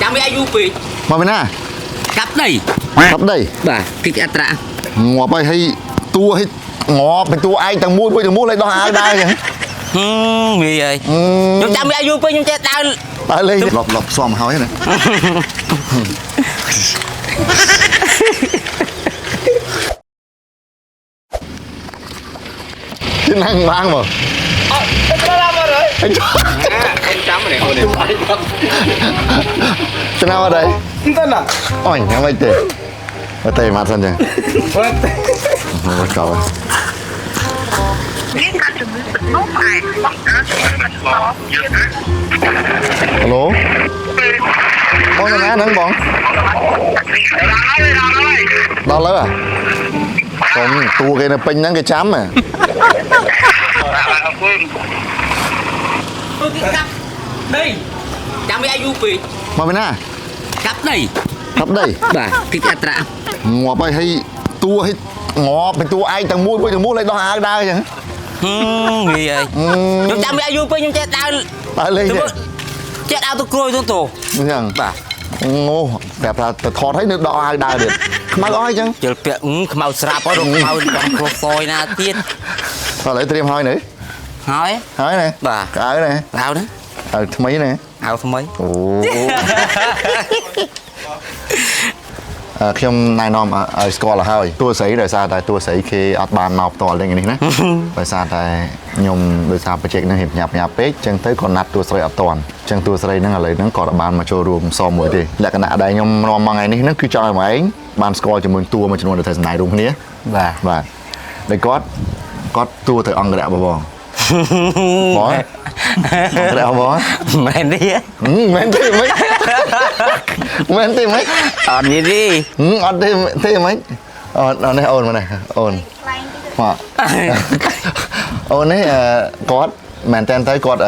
ចាំវាអាយុពេកមកពីណាកាប់ដីបាទទីអត្រាងាប់ហើយតួឲ្យងាប់เป็นតួឯងទាំងមួយលេខដោះអាវដែរចឹងមីអើយខ្ញុំចាំវាអាយុពេកខ្ញុំចេះដើរលេងលប់ផ្សំហើយណាជិះนั่งบ้างบ่អត់ទៅដល់មកហើយខ្ញុំចាំនេះអូនទៅណាមកដែរទៅណាអូយយ៉ាងម៉េចទេមកទេមកសិនចឹងមកកោនេះកាត់ជំងឺទឹកនោមឯងបងអាចហឡូបងណាហ្នឹងបងដល់ហើយសុំតួគេនៅពេញហ្នឹងគេចាំហ៎ទីកាប់ដីចាំវាអាយុពេកមកពីណាកាប់ដីបាទទីអត្រាងាប់ហើយតួឲ្យងាប់เป็นតួឯងទាំងមួយលេខដោះអាវដែរចឹងមីអើយខ្ញុំចាំវាអាយុពេកខ្ញុំចេះដើរលេងចេះដើរទៅក្រួយទៅចឹងបាទអូប្រាប់ថាទៅថតឲ្យនៅដោះអាវដើរទៀតខ្មៅអស់អញ្ចឹងជិលពាក់ខ្មៅស្រាប់ហើយខ្មៅកំគ្រួសយណាទៀតឥឡូវត្រៀមហើយនៅហើយណាបាទកៅណាអាវថ្មីណាអាវថ្មីអូខ្ញុំណែនាំឲ្យស្គាល់ទៅហើយតួស្រីដោយសារតែតួស្រីគេអត់បានមកផ្ទាល់ទេនេះណាដោយសារតែខ្ញុំដោយសារបច្ចេកនេះញ៉ាប់ពេកអញ្ចឹងទៅក៏ណាត់តួស្រីអត់ទាន់អញ្ចឹងតួស្រីហ្នឹងឥឡូវហ្នឹងក៏បានមកចូលរួមសមមួយទេលក្ខណៈដែលខ្ញុំនាំមកថ្ងៃនេះហ្នឹងគឺចង់ឲ្យមកឯងបានស្គាល់ជាមួយតួមួយចំនួនដែលតែសម្ដែងរួមគ្នាបាទដោយគាត់តួទៅអង្គរៈបងបងមែនទេមិនអត់មានទេមិនអូននេះអូនមកនេះអូនមកអូននេះគាត់មែនតើគាត់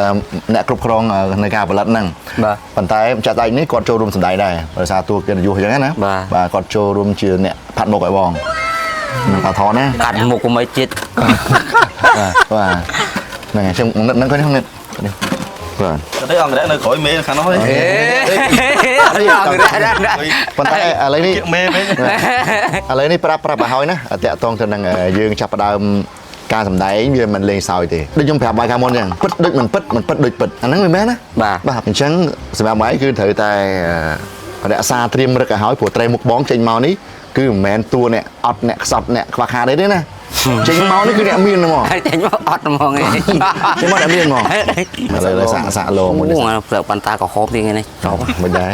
អ្នកគ្រប់គ្រងในការផលិតហ្នឹងបាទប៉ុន្តែចាត់ដៃនេះគាត់ចូលរួមសម្ដែងដែរដោយសារតួកិត្តិយសអញ្ចឹងណាបាទគាត់ចូលរួមជាអ្នកផាត់មុខឲ្យបងនឹងថាថតណាកាត់មុខកុំឲ្យជាតិបាទហ្នឹងហើយខ្ញុំនឹងគាត់ហ្នឹងបាទទៅអង្គរៈនៅក្រោយមេខាងនោះហីប៉ុន្តែឥឡូវនេះមេប្រាប់ឲ្យហើយណាតាក់តងទៅនឹងយើងចាប់ផ្ដើមការសម្ដែងវាមិនលេងសើចទេដូចខ្ញុំប្រាប់បាយខាងមុនអញ្ចឹងពិតដូចមិនពិតដូចពិតអាហ្នឹងមិនមែនណាបាទអញ្ចឹងសម្រាប់បាយគឺត្រូវតែរក្សាត្រៀមរឹកឲ្យហើយព្រោះត្រីមុខបងចេញមកនេះគឺមិនមែនតួអ្នកអត់អ្នកខ្សត់អ្នកខ្វះខាតទេណាចេញមកនេះគឺអ្នកមានហ្មងចេញមកអត់ហ្មងឯងចេញមកអ្នកមានហ្មងឥឡូវសាក់លោមួយនេះប្រើបន្តាក្រហមទៀតនេះចប់មិនដែរ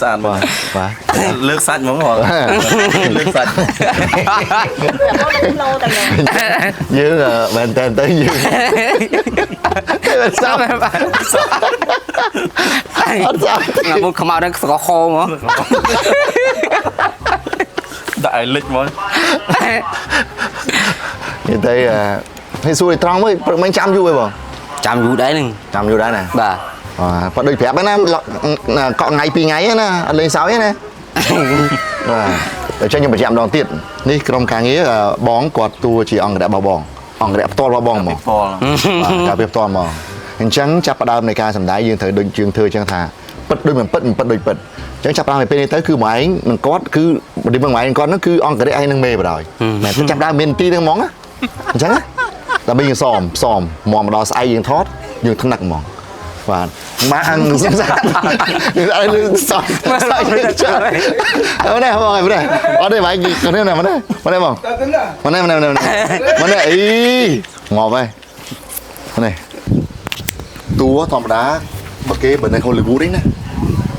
ស្អាតបងបាទលើកសាច់ហ្មងលើកសាច់យើងមែនតើយើងសាប់អត់សាប់មកខ្មៅនឹងក្រហមហ៎ដាក់ឲ្យលិចមកនិយាយទៅហើយសួរត្រង់មើលព្រឹកមិញចាំយូរហ៎បងចាំយូរដែរហ្នឹងចាំយូរដែរណាបាទបើដូចប្រាប់ណាកក់ថ្ងៃ2ថ្ងៃណាអត់លេងសើចទេណាបាទតែខ្ញុំបញ្ជាក់ម្ដងទៀតនេះក្រុមការងារបងគាត់តួជាអង្គរៈរបស់បងអង្គរៈផ្ទាល់របស់បងហ្មងការពីផ្ទាល់ហ្មងអញ្ចឹងចាប់ផ្ដើមនៃការសម្ដែងយើងត្រូវដូចយើងធ្វើអញ្ចឹងថាពិតដូចមិនពិតដូចពិតអញ្ចឹងចាប់ផ្ដើមពីពេលនេះទៅគឺមកឯងនឹងគាត់គឺពីមកឯងគាត់ហ្នឹងគឺអង្គរៈឯងនឹងមេបដ ாய் មែនទេចាប់ដើមមានទីហ្នឹងហ្មងណាអញ្ចឹងណាដើម្បីយើងសមមកដល់ស្អែកយើងថតយើងថ្នឹកហ្មងបាទមកអង្គសំសាយើងអើសោះនេះបងអត់ទេបាយគាត់នេះណាមកនេះបងមកនេះអីងប់ហើយនេះតួធម្មតាបើគេបើនៅហូលីវូដនេះណា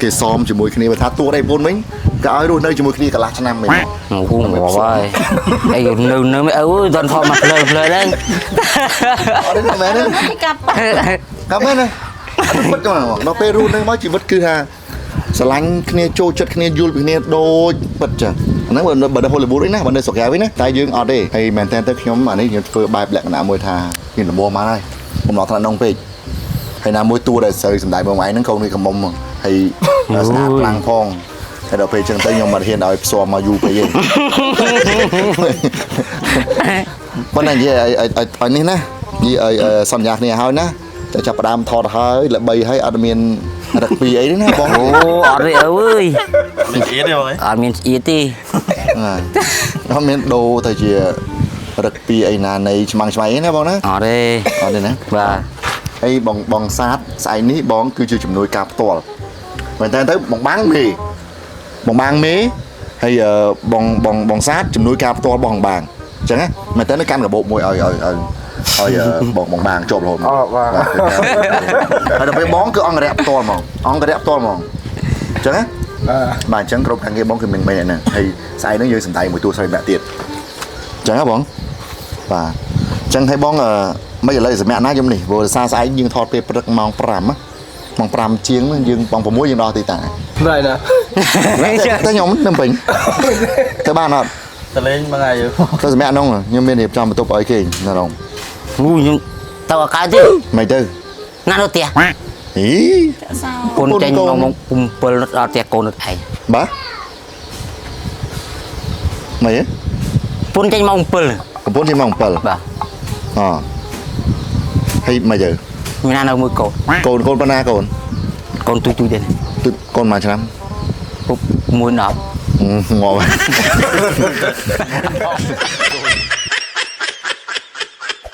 គេសមជាមួយគ្នាបើថាតួដៃពូនវិញក៏ឲ្យរស់នៅជាមួយគ្នាកន្លះឆ្នាំវិញអូងប់ហើយអីនៅមិនអើយដល់ថតមកភ្លើហ្នឹងអត់ទេមែនទេកាប់មែនទេពិតចឹងដល់ពេលរស់នៅមកជីវិតគឺថាស្រឡាញ់គ្នាចូលចិត្តគ្នាយល់ពីគ្នាដូចពិតចឹងហ្នឹងបើនៅហូលីវូដវិញណាបើនៅស្រុកក្រៅវិញណាតែយើងអត់ទេហើយមែនតើទៅខ្ញុំអានេះខ្ញុំធ្វើបែបលក្ខណៈមួយថាមានដំបូងមកហើយបំណងថ្នាក់នងពេកហើយណាមួយតួដែលស្រូវសំដែងបងឯងហ្នឹងកូននេះកំមុំហើយស្នាខ្លាំងផងតែដល់ពេលចឹងទៅខ្ញុំមិនហ៊ានឲ្យផ្សំមកយូរពេកទេប៉ុន្តែនិយាយឲ្យនេះណានិយាយឲ្យសន្យាគ្នាហើយណា តែចាប់ផ្ដើមថតហើយល្បីហើយអត់មានរឹកពីអីទេណាបង អូអត់ទេអើយ មានអៀតទេបងអើយ អត់មានស្អៀតទេ អត់មានដូរទៅជារឹកពីអីណានៃឆ្មាំងឆ្មៃទេណាបងណា អត់ទេ អត់ទេណា បាទ ហើយបងសាទស្អែកនេះបងគឺជាជំនួយការផ្ទាល់មែនតើទៅបងបាំងមេហើយបងសាទជំនួយការផ្ទាល់បងបាំងអញ្ចឹងណាមែនតើនៅកាន់របបមួយឲ្យបងបាំងជាប់រហូតមកបាទហើយដល់ពេលបងគឺអង្គរៈផ្ទាល់ហ្មងអញ្ចឹងណាបាទអញ្ចឹងគ្រប់ខាងងារបងគឺមាន3នាក់ហ្នឹងហើយស្អែកហ្នឹងយើងសំដែងមួយតួស្រីម្នាក់ទៀតអញ្ចឹងណាបងបាទអញ្ចឹងឲ្យបងមិនឥឡូវសម្រាប់ណាខ្ញុំនេះព្រោះសារស្អែកយើងថតពេលព្រឹកម៉ោង5ម៉ោង5ជាងហ្នឹងយើងម៉ោង6យើងដល់ទីតាំង Vậy nè. តែខ្ញុំនៅពេញទៅបានអត់ តលេងមួយថ្ងៃយើ ទៅសម្រាប់ហ្នឹងខ្ញុំមានរៀបចំបន្ទប់ឲ្យគេនៅក្នុង អូខ្ញុំទៅអកាទេ មិនទៅ ណានៅផ្ទះ អី កូនចេញមកមក7ដល់ផ្ទះកូននៅឯង បាទមិនទេ ពុនចេញមក7 កំពុងជាម៉ោង7 បាទ អហើយមិនទៅ មានណានៅមួយកូនក ូនប៉ុណ្ណាកូន កូនទុយទេ ទឹកកូនមួយឆ្នាំ ពុក1 10 ងាប់